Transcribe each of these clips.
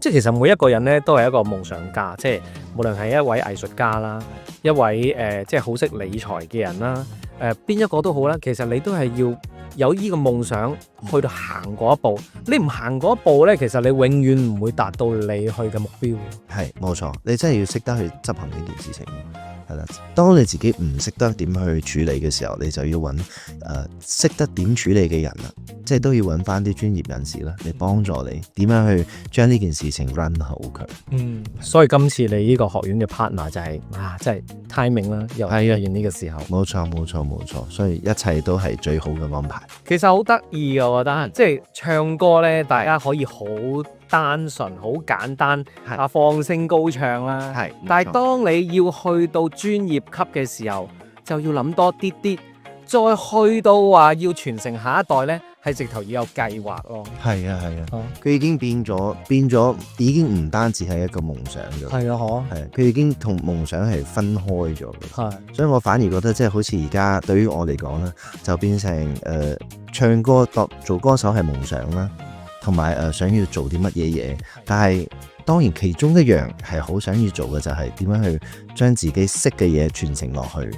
即係其實每一個人咧都係一個夢想家，即係無論係一位藝術家啦，一位即係好識理財嘅人啦，邊一個都好啦，其實你都係要有呢個夢想去到行嗰一步。你唔行嗰一步咧，其實你永遠唔會達到你去嘅目標。係冇錯，你真係要識得去執行呢件事情。係啦，當你自己唔識得點去處理嘅時候，你就要揾識得點處理嘅人啦，即係都要揾翻啲專業人士啦，嚟幫助你點樣去將呢件事情 run 好佢。所以今次你呢個學院嘅 partner 就係真係 timing 啦，又係完呢個時候。冇錯，所以一切都係最好嘅安排。其實好得意嘅，我覺得，即係唱歌咧，大家可以好單純、好簡單，放聲高唱啦。係，但係當你要去到專業級嘅時候，就要諗多啲啲，再去到話要傳承下一代咧，係直頭要有計劃咯。係啊，佢已經變咗，已經唔單止係一個夢想咗。係啊，佢已經同夢想係分開咗嘅。所以我反而覺得即係好似而家對於我嚟講咧，就變成唱歌做歌手係夢想啦。同埋想要做啲乜嘢嘢，但係當然其中一樣係好想要做嘅就係點樣去將自己識嘅嘢傳承落去。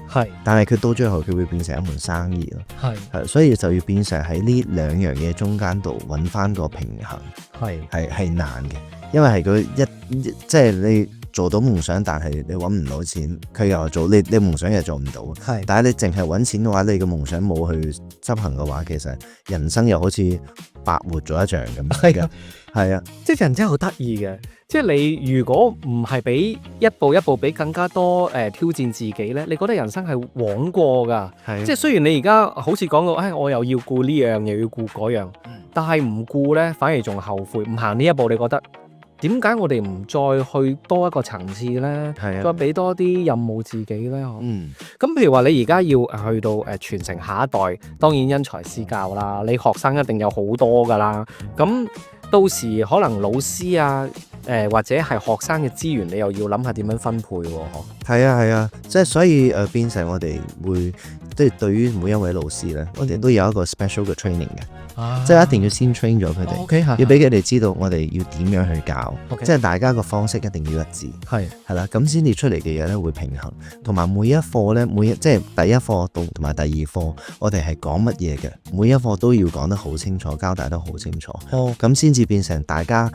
但係佢到最後佢會變成一門生意咯。所以就要變成喺呢兩樣嘢中間度揾翻個平衡。係難嘅，因為係佢即係你做到夢想，但係你揾唔到錢，佢又做你夢想又做唔到。但係你淨係揾錢嘅話，你嘅夢想冇去執行嘅話，其實人生又好似白活咗一仗咁。係啊，即係人真係好得意嘅。即係你如果唔係俾一步一步俾更加多挑戰自己咧，你覺得人生係枉過㗎。即係雖然你而家好似講到，我又要顧呢樣，又要顧嗰樣，但係唔顧咧，反而仲後悔。唔行呢一步，你覺得點解我哋唔再去多一個層次咧？再俾多啲任務自己咧？咁譬如話你而家要去到傳承下一代，當然因材施教啦。你學生一定有好多㗎啦。咁到時可能老師啊，或者係學生嘅資源，你又要諗下點樣分配喎？係啊，即係所以變成我哋會即係對於每一位老師咧，我哋都有一個 special 嘅 training 嘅。即係一定要先 train 咗佢哋，要俾佢哋知道我哋要點樣去教，即係大家個方式一定要一致，係啦，咁先至出嚟嘅嘢咧會平衡，同埋每一課咧，即係第一課同埋第二課，我哋係講乜嘢嘅，每一課都要講得好清楚，交代得好清楚，咁先至變成大家，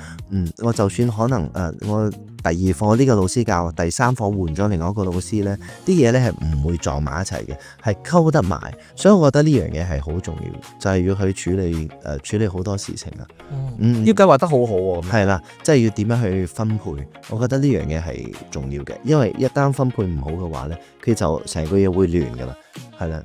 我就算可能我第二課呢個老師教，第三課換咗另外一個老師咧，啲嘢咧係唔會撞埋一齊嘅，係溝得埋，所以我覺得呢樣嘢係好重要，就係要去處理好多事情啊。要計劃得好好喎。係啦，即係要點樣去分配，我覺得呢樣嘢係重要嘅，因為一旦分配唔好嘅話咧，佢就成個嘢會亂噶啦，係啦。